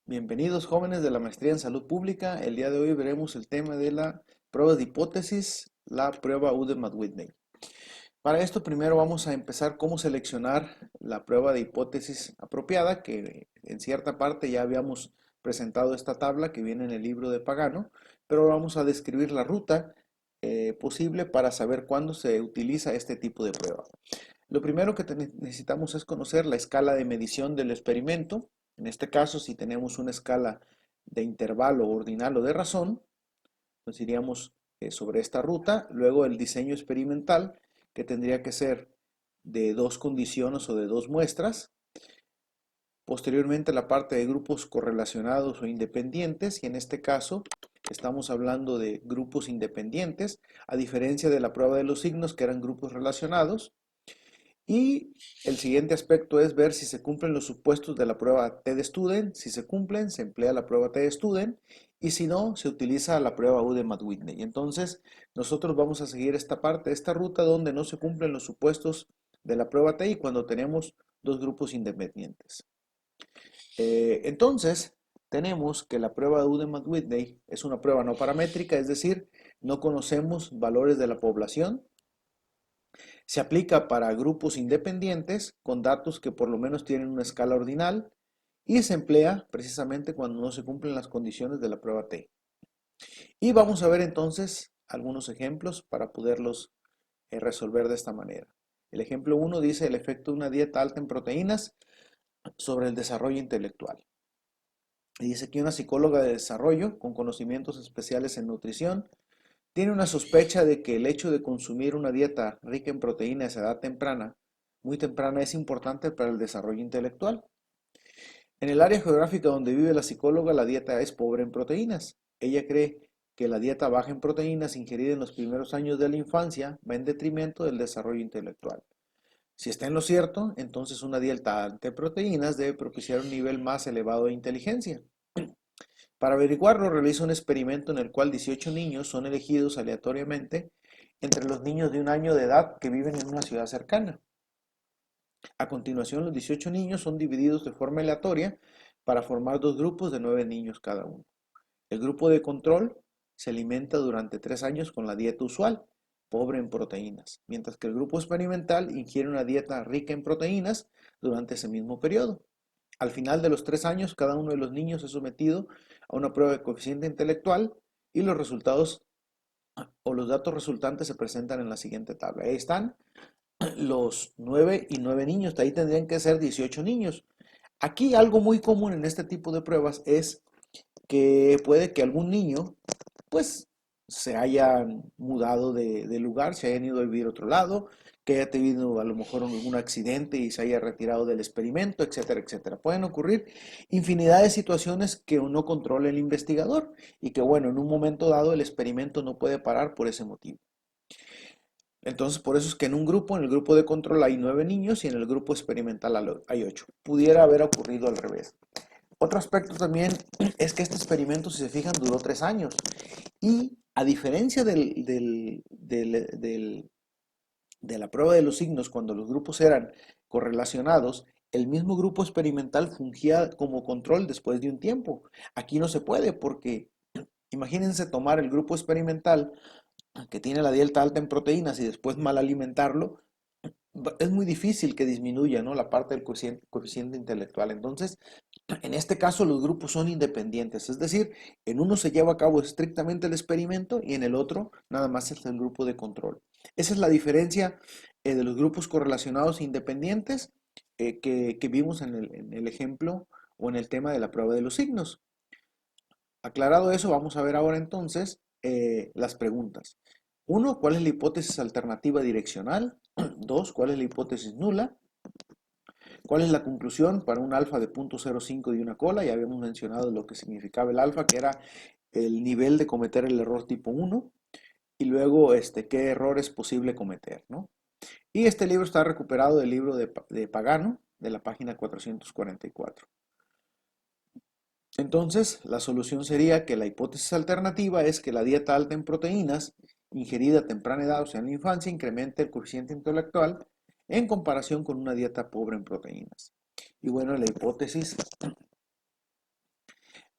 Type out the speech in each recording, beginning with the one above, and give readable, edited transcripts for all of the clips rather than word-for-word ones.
Bienvenidos jóvenes de la Maestría en Salud Pública. El día de hoy veremos el tema de la prueba de hipótesis, la prueba Udemy-Whitney. Para esto primero vamos a empezar cómo seleccionar la prueba de hipótesis apropiada, que en cierta parte ya habíamos presentado esta tabla que viene en el libro de Pagano, pero vamos a describir la ruta posible para saber cuándo se utiliza este tipo de prueba. Lo primero que necesitamos es conocer la escala de medición del experimento. En este caso, si tenemos una escala de intervalo ordinal o de razón, pues iríamos sobre esta ruta. Luego el diseño experimental, que tendría que ser de dos condiciones o de dos muestras. Posteriormente la parte de grupos correlacionados o independientes, y en este caso estamos hablando de grupos independientes, a diferencia de la prueba de los signos que eran grupos relacionados. Y el siguiente aspecto es ver si se cumplen los supuestos de la prueba TED-Student. Si se cumplen, se emplea la prueba TED-Student y si no, se utiliza la prueba Udemy-Whitney. Entonces, nosotros vamos a seguir esta parte, esta ruta donde no se cumplen los supuestos de la prueba TED y cuando tenemos dos grupos independientes. Entonces, tenemos que la prueba de Udemy-Whitney es una prueba no paramétrica, es decir, no conocemos valores de la población. Se aplica para grupos independientes con datos que por lo menos tienen una escala ordinal y se emplea precisamente cuando no se cumplen las condiciones de la prueba T. Y vamos a ver entonces algunos ejemplos para poderlos resolver de esta manera. El ejemplo 1 dice el efecto de una dieta alta en proteínas sobre el desarrollo intelectual. Y dice que una psicóloga de desarrollo con conocimientos especiales en nutrición tiene una sospecha de que el hecho de consumir una dieta rica en proteínas a edad temprana, muy temprana, es importante para el desarrollo intelectual. En el área geográfica donde vive la psicóloga, la dieta es pobre en proteínas. Ella cree que la dieta baja en proteínas ingerida en los primeros años de la infancia va en detrimento del desarrollo intelectual. Si está en lo cierto, entonces una dieta alta en proteínas debe propiciar un nivel más elevado de inteligencia. Para averiguarlo, realiza un experimento en el cual 18 niños son elegidos aleatoriamente entre los niños de un año de edad que viven en una ciudad cercana. A continuación, los 18 niños son divididos de forma aleatoria para formar dos grupos de 9 niños cada uno. El grupo de control se alimenta durante 3 años con la dieta usual, pobre en proteínas, mientras que el grupo experimental ingiere una dieta rica en proteínas durante ese mismo periodo. Al final de los 3 años, cada uno de los niños es sometido a una prueba de coeficiente intelectual y los resultados o los datos resultantes se presentan en la siguiente tabla. Ahí están los 9 y 9 niños, de ahí tendrían que ser 18 niños. Aquí algo muy común en este tipo de pruebas es que puede que algún niño pues se hayan mudado de lugar, se hayan ido a vivir a otro lado, que haya tenido a lo mejor algún accidente y se haya retirado del experimento, etcétera, etcétera. Pueden ocurrir infinidad de situaciones que uno controla el investigador y que bueno, en un momento dado el experimento no puede parar por ese motivo. Entonces, por eso es que en un grupo, en el grupo de control hay 9 niños y en el grupo experimental hay 8. Pudiera haber ocurrido al revés. Otro aspecto también es que este experimento, si se fijan, duró 3 años. Y a diferencia de la prueba de los signos, cuando los grupos eran correlacionados, el mismo grupo experimental fungía como control después de un tiempo. Aquí no se puede porque imagínense tomar el grupo experimental que tiene la dieta alta en proteínas y después mal alimentarlo, es muy difícil que disminuya, ¿no?, la parte del coeficiente intelectual. Entonces, en este caso los grupos son independientes, es decir, en uno se lleva a cabo estrictamente el experimento y en el otro nada más es el grupo de control. Esa es la diferencia de los grupos correlacionados e independientes que vimos en el ejemplo o en el tema de la prueba de los signos. Aclarado eso, vamos a ver ahora entonces las preguntas. Uno, ¿cuál es la hipótesis alternativa direccional? Dos, ¿cuál es la hipótesis nula? ¿Cuál es la conclusión para un alfa de 0.05 de una cola? Ya habíamos mencionado lo que significaba el alfa, que era el nivel de cometer el error tipo 1. Y luego, qué error es posible cometer, ¿no? Y este libro está recuperado del libro de Pagano, de la página 444. Entonces, la solución sería que la hipótesis alternativa es que la dieta alta en proteínas, ingerida a temprana edad, o sea, en la infancia, incrementa el coeficiente intelectual en comparación con una dieta pobre en proteínas. Y bueno, la hipótesis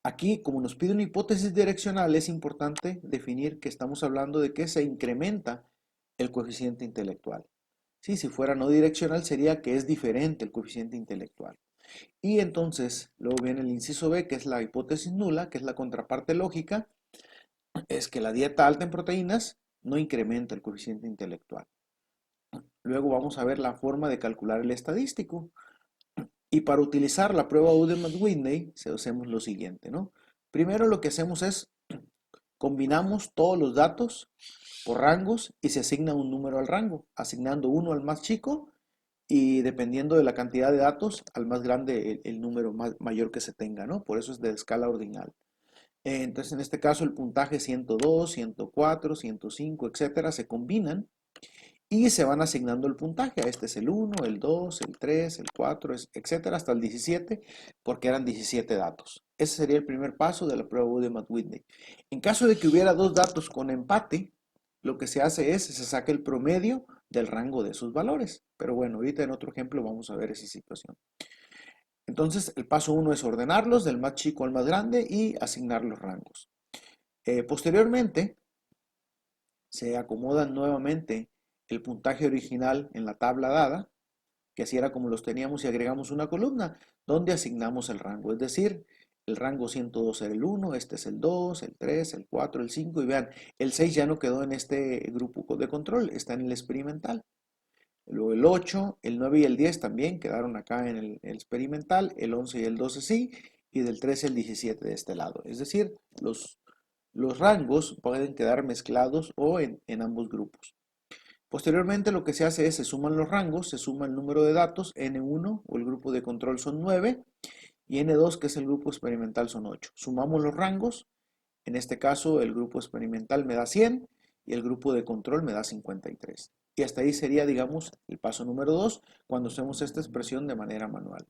Aquí, como nos pide una hipótesis direccional, es importante definir que estamos hablando de que se incrementa el coeficiente intelectual. Sí, si fuera no direccional sería que es diferente el coeficiente intelectual. Y entonces, luego viene el inciso B, que es la hipótesis nula, que es la contraparte lógica, es que la dieta alta en proteínas no incrementa el coeficiente intelectual. Luego vamos a ver la forma de calcular el estadístico. Y para utilizar la prueba Udemy-Whitney, hacemos lo siguiente, ¿no? Primero lo que hacemos es combinamos todos los datos por rangos y se asigna un número al rango, asignando uno al más chico y dependiendo de la cantidad de datos, al más grande el número mayor que se tenga, ¿no? Por eso es de escala ordinal. Entonces, en este caso, el puntaje 102, 104, 105, etcétera, se combinan y se van asignando el puntaje. A este es el 1, el 2, el 3, el 4, etcétera, hasta el 17, porque eran 17 datos. Ese sería el primer paso de la prueba Udemy-Whitney. En caso de que hubiera dos datos con empate, lo que se hace es, se saca el promedio del rango de esos valores. Pero bueno, ahorita en otro ejemplo vamos a ver esa situación. Entonces, el paso 1 es ordenarlos del más chico al más grande y asignar los rangos. Posteriormente, se acomodan nuevamente el puntaje original en la tabla dada, que así era como los teníamos, y agregamos una columna donde asignamos el rango. Es decir, el rango 102 era el 1, este es el 2, el 3, el 4, el 5, y vean, el 6 ya no quedó en este grupo de control, está en el experimental. Luego el 8, el 9 y el 10 también quedaron acá en el experimental, el 11 y el 12 sí, y del 13 al 17 de este lado. Es decir, los rangos pueden quedar mezclados o en ambos grupos. Posteriormente lo que se hace es se suman los rangos, se suma el número de datos, N1 o el grupo de control son 9 y N2 que es el grupo experimental son 8. Sumamos los rangos, en este caso el grupo experimental me da 100 y el grupo de control me da 53. Y hasta ahí sería, digamos, el paso número 2 cuando hacemos esta expresión de manera manual.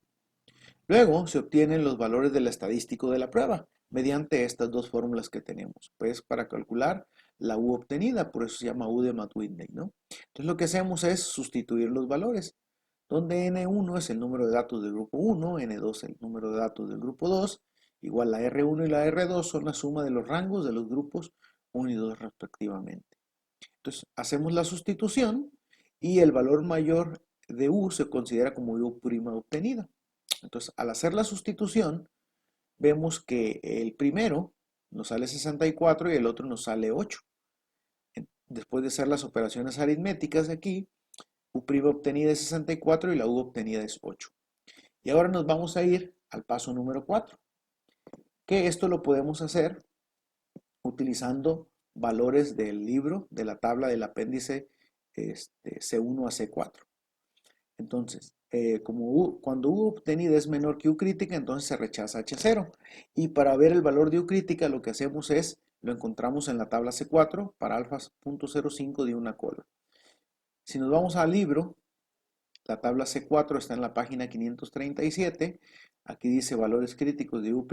Luego se obtienen los valores del estadístico de la prueba mediante estas dos fórmulas que tenemos, pues para calcular la U obtenida, por eso se llama U de Matt-Whitney, ¿no? Entonces lo que hacemos es sustituir los valores, donde N1 es el número de datos del grupo 1, N2 el número de datos del grupo 2, igual la R1 y la R2 son la suma de los rangos de los grupos 1 y 2 respectivamente. Entonces hacemos la sustitución y el valor mayor de U se considera como U' obtenida. Entonces, al hacer la sustitución, vemos que el primero nos sale 64 y el otro nos sale 8. Después de hacer las operaciones aritméticas de aquí, U' obtenida es 64 y la U obtenida es 8. Y ahora nos vamos a ir al paso número 4, que esto lo podemos hacer utilizando valores del libro, de la tabla del apéndice C1 a C4. Entonces, cuando U obtenida es menor que U crítica, entonces se rechaza H0. Y para ver el valor de U crítica, lo que hacemos es, lo encontramos en la tabla C4 para alfa 0.05 de una cola. Si nos vamos al libro, la tabla C4 está en la página 537. Aquí dice valores críticos de U',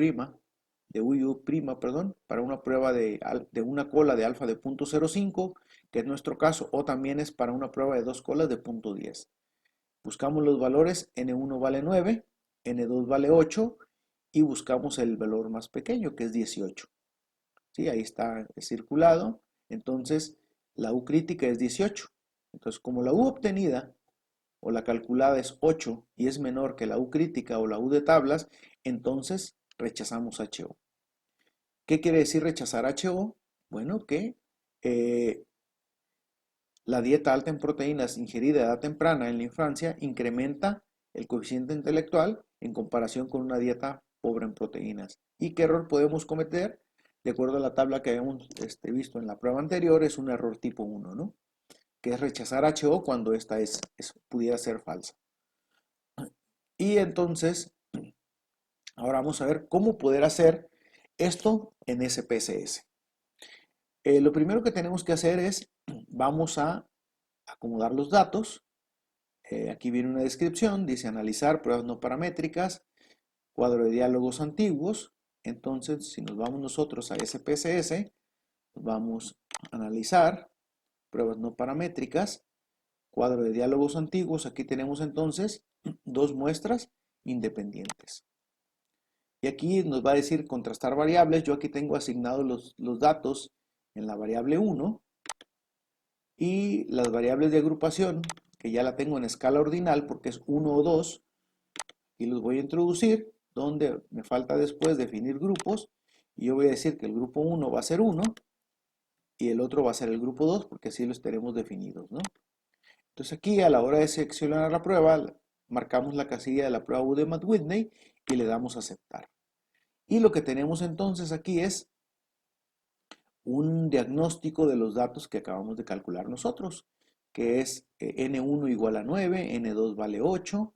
de U y U', perdón, para una prueba de una cola de alfa de 0.05, que es nuestro caso, o también es para una prueba de dos colas de 0.10. Buscamos los valores, N1 vale 9, N2 vale 8 y buscamos el valor más pequeño que es 18. ¿Sí? Ahí está circulado. Entonces la U crítica es 18. Entonces como la U obtenida o la calculada es 8 y es menor que la U crítica o la U de tablas, entonces rechazamos HO. ¿Qué quiere decir rechazar HO? Bueno, que la dieta alta en proteínas ingerida a edad temprana en la infancia incrementa el coeficiente intelectual en comparación con una dieta pobre en proteínas. ¿Y qué error podemos cometer? De acuerdo a la tabla que habíamos visto en la prueba anterior, es un error tipo 1, ¿no? Que es rechazar HO cuando esta pudiera ser falsa. Y entonces, ahora vamos a ver cómo poder hacer esto en SPSS. Lo primero que tenemos que hacer es, vamos a acomodar los datos. Aquí viene una descripción, dice analizar pruebas no paramétricas, cuadro de diálogos antiguos. Entonces, si nos vamos nosotros a SPSS, vamos a analizar pruebas no paramétricas, cuadro de diálogos antiguos. Aquí tenemos entonces dos muestras independientes. Y aquí nos va a decir contrastar variables. Yo aquí tengo asignados los datos en la variable 1 y las variables de agrupación, que ya la tengo en escala ordinal porque es 1 o 2, y los voy a introducir, donde me falta después definir grupos, y yo voy a decir que el grupo 1 va a ser 1 y el otro va a ser el grupo 2 porque así los tenemos definidos, ¿no? Entonces aquí a la hora de seleccionar la prueba, marcamos la casilla de la prueba U de Matt-Whitney y le damos a aceptar. Y lo que tenemos entonces aquí es un diagnóstico de los datos que acabamos de calcular nosotros, que es N1 igual a 9, N2 vale 8,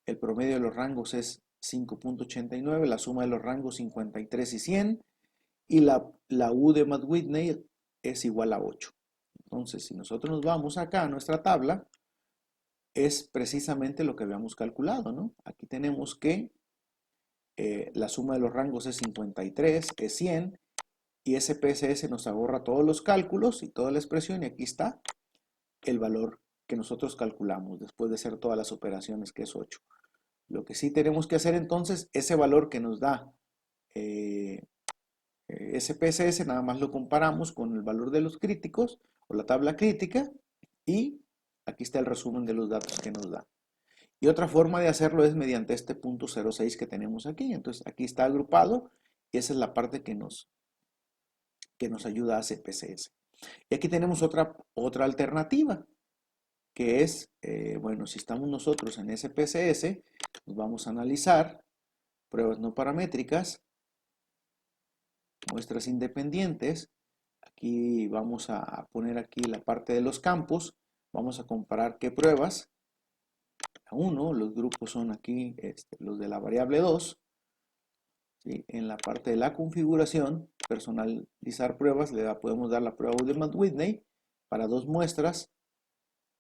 el promedio de los rangos es 5.89, la suma de los rangos 53 y 100, y la U de Matt-Whitney es igual a 8. Entonces, si nosotros nos vamos acá a nuestra tabla, es precisamente lo que habíamos calculado, ¿no? Aquí tenemos que la suma de los rangos es 53, es 100, y SPSS nos ahorra todos los cálculos y toda la expresión, y aquí está el valor que nosotros calculamos después de hacer todas las operaciones, que es 8. Lo que sí tenemos que hacer entonces, ese valor que nos da SPSS, nada más lo comparamos con el valor de los críticos o la tabla crítica, y aquí está el resumen de los datos que nos da. Y otra forma de hacerlo es mediante este punto 06 que tenemos aquí. Entonces aquí está agrupado y esa es la parte que nos ayuda a CPCS. Y aquí tenemos otra alternativa, que es, bueno, si estamos nosotros en SPSS, nos vamos a analizar pruebas no paramétricas, muestras independientes. Aquí vamos a poner aquí la parte de los campos, vamos a comparar qué pruebas. A 1, los grupos son aquí los de la variable 2. ¿Sí? En la parte de la configuración, personalizar pruebas, podemos dar la prueba de Matt-Whitney para 2 muestras,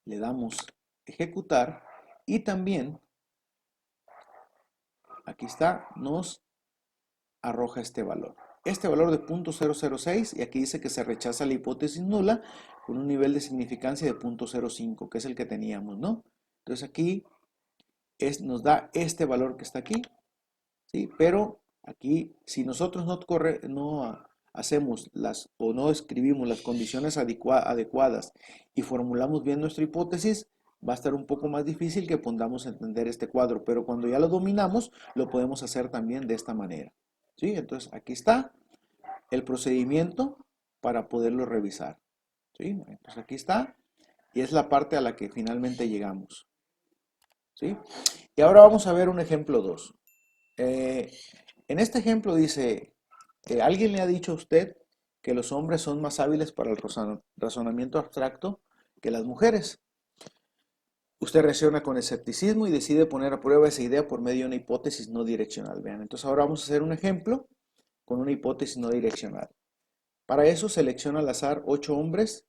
le damos ejecutar y también, aquí está, nos arroja este valor. Este valor de .006, y aquí dice que se rechaza la hipótesis nula con un nivel de significancia de .05, que es el que teníamos, ¿no? Entonces aquí nos da este valor que está aquí, ¿sí? Pero aquí, si nosotros no hacemos o no escribimos las condiciones adecuadas y formulamos bien nuestra hipótesis, va a estar un poco más difícil que podamos entender este cuadro, pero cuando ya lo dominamos, lo podemos hacer también de esta manera, ¿sí? Entonces, aquí está el procedimiento para poderlo revisar, ¿sí? Entonces, aquí está, y es la parte a la que finalmente llegamos, ¿sí? Y ahora vamos a ver un ejemplo 2. En este ejemplo dice, ¿alguien le ha dicho a usted que los hombres son más hábiles para el razonamiento abstracto que las mujeres? Usted reacciona con escepticismo y decide poner a prueba esa idea por medio de una hipótesis no direccional. Vean, entonces ahora vamos a hacer un ejemplo con una hipótesis no direccional. Para eso selecciona al azar 8 hombres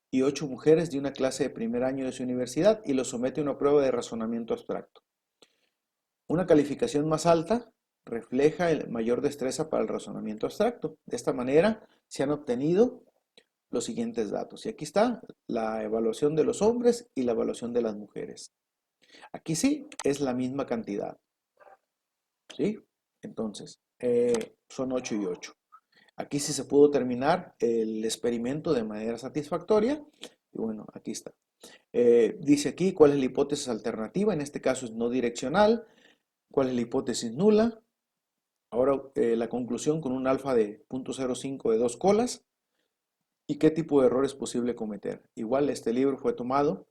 y 8 mujeres de una clase de primer año de su universidad y los somete a una prueba de razonamiento abstracto. Una calificación más alta refleja mayor destreza para el razonamiento abstracto. De esta manera se han obtenido los siguientes datos. Y aquí está la evaluación de los hombres y la evaluación de las mujeres. Aquí sí es la misma cantidad. ¿Sí? Entonces, son 8 y 8. Aquí sí se pudo terminar el experimento de manera satisfactoria. Y bueno, aquí está. Dice aquí cuál es la hipótesis alternativa. En este caso es no direccional. ¿Cuál es la hipótesis nula? Ahora la conclusión con un alfa de 0.05 de 2 colas. ¿Y qué tipo de error es posible cometer? Igual este libro fue tomado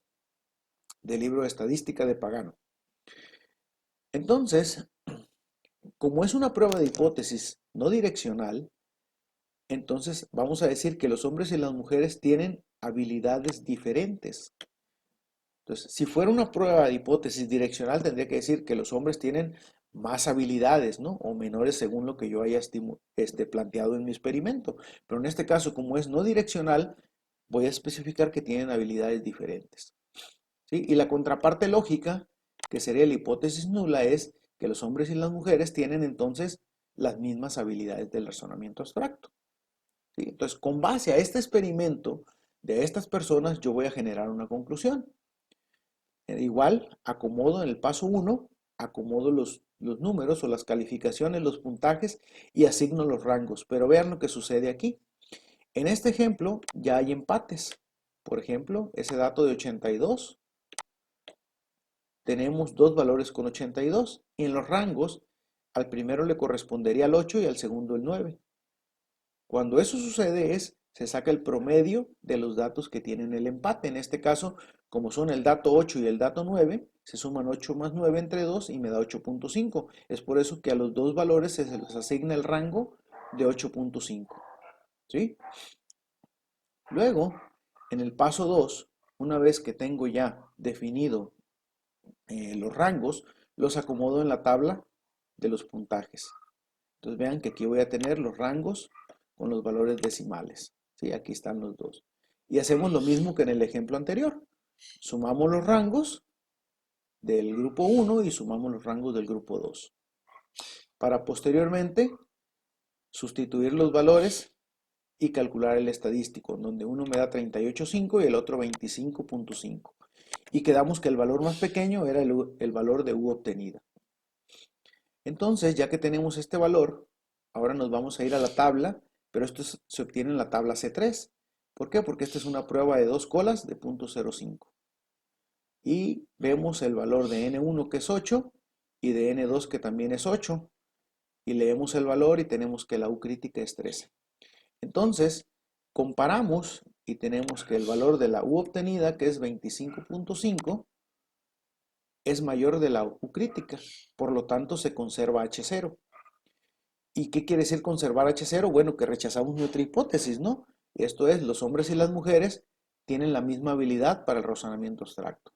del libro de estadística de Pagano. Entonces, como es una prueba de hipótesis no direccional, entonces vamos a decir que los hombres y las mujeres tienen habilidades diferentes. Entonces, si fuera una prueba de hipótesis direccional, tendría que decir que los hombres tienen más habilidades, ¿no? O menores según lo que yo haya planteado en mi experimento. Pero en este caso, como es no direccional, voy a especificar que tienen habilidades diferentes, ¿sí? Y la contraparte lógica, que sería la hipótesis nula, es que los hombres y las mujeres tienen entonces las mismas habilidades del razonamiento abstracto, ¿sí? Entonces, con base a este experimento de estas personas, yo voy a generar una conclusión. Igual, acomodo en el paso 1, acomodo los números o las calificaciones, los puntajes y asigno los rangos. Pero vean lo que sucede aquí. En este ejemplo ya hay empates. Por ejemplo, ese dato de 82, tenemos dos valores con 82 y en los rangos al primero le correspondería el 8 y al segundo el 9. Cuando eso sucede se saca el promedio de los datos que tienen el empate. En este caso, como son el dato 8 y el dato 9, se suman 8 más 9 entre 2 y me da 8.5. Es por eso que a los dos valores se les asigna el rango de 8.5. ¿Sí? Luego, en el paso 2, una vez que tengo ya definido los rangos, los acomodo en la tabla de los puntajes. Entonces vean que aquí voy a tener los rangos con los valores decimales. ¿Sí? Aquí están los dos. Y hacemos lo mismo que en el ejemplo anterior. Sumamos los rangos del grupo 1 y sumamos los rangos del grupo 2. Para posteriormente sustituir los valores y calcular el estadístico, donde uno me da 38.5 y el otro 25.5. Y quedamos que el valor más pequeño era el valor de U obtenida. Entonces, ya que tenemos este valor, ahora nos vamos a ir a la tabla, pero esto se obtiene en la tabla C3. ¿Por qué? Porque esta es una prueba de dos colas de 0.05. Y vemos el valor de N1 que es 8 y de N2 que también es 8. Y leemos el valor y tenemos que la U crítica es 13. Entonces, comparamos y tenemos que el valor de la U obtenida, que es 25.5, es mayor de la U crítica, por lo tanto se conserva H0. ¿Y qué quiere decir conservar H0? Bueno, que rechazamos nuestra hipótesis, ¿no? Esto es, los hombres y las mujeres tienen la misma habilidad para el razonamiento abstracto.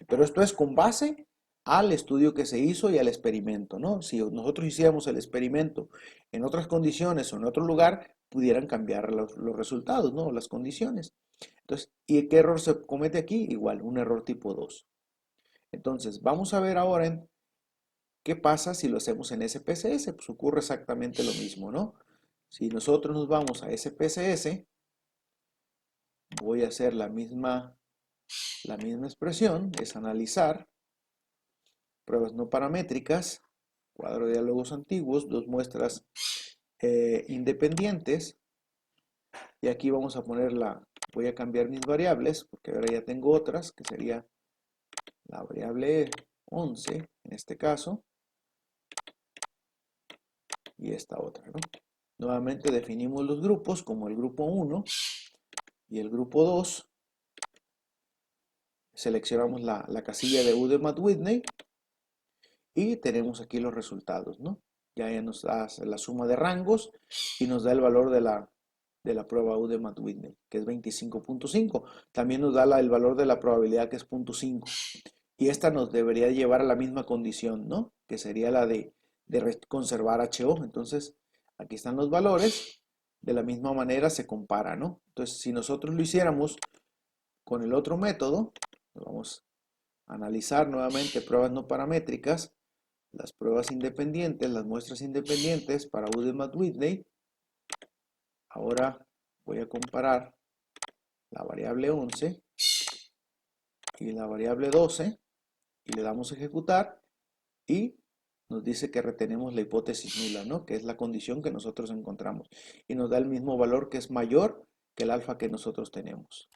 Pero esto es con base al estudio que se hizo y al experimento, ¿no? Si nosotros hiciéramos el experimento en otras condiciones o en otro lugar, pudieran cambiar los resultados, ¿no? Las condiciones. Entonces, ¿y qué error se comete aquí? Igual, un error tipo 2. Entonces, vamos a ver ahora qué pasa si lo hacemos en SPSS. Pues ocurre exactamente lo mismo, ¿no? Si nosotros nos vamos a SPSS, voy a hacer la misma expresión, es analizar pruebas no paramétricas, cuadro de diálogos antiguos, dos muestras independientes, y aquí vamos a poner voy a cambiar mis variables, porque ahora ya tengo otras, que sería la variable 11, en este caso, y esta otra, ¿no? Nuevamente definimos los grupos como el grupo 1 y el grupo 2. Seleccionamos la casilla de U de Matt Whitney y tenemos aquí los resultados, ¿no? Ya nos da la suma de rangos y nos da el valor de la prueba U de Matt Whitney, que es 25.5. También nos da el valor de la probabilidad, que es 0.5. Y esta nos debería llevar a la misma condición, ¿no? Que sería la de conservar HO. Entonces, aquí están los valores. De la misma manera se compara, ¿no? Entonces, si nosotros lo hiciéramos con el otro método, vamos a analizar nuevamente pruebas no paramétricas, las pruebas independientes, las muestras independientes para U de Matt Whitney. Ahora voy a comparar la variable 11 y la variable 12 y le damos a ejecutar y nos dice que retenemos la hipótesis nula, ¿no? Que es la condición que nosotros encontramos. Y nos da el mismo valor, que es mayor que el alfa que nosotros tenemos.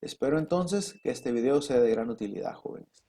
Espero entonces que este video sea de gran utilidad, jóvenes.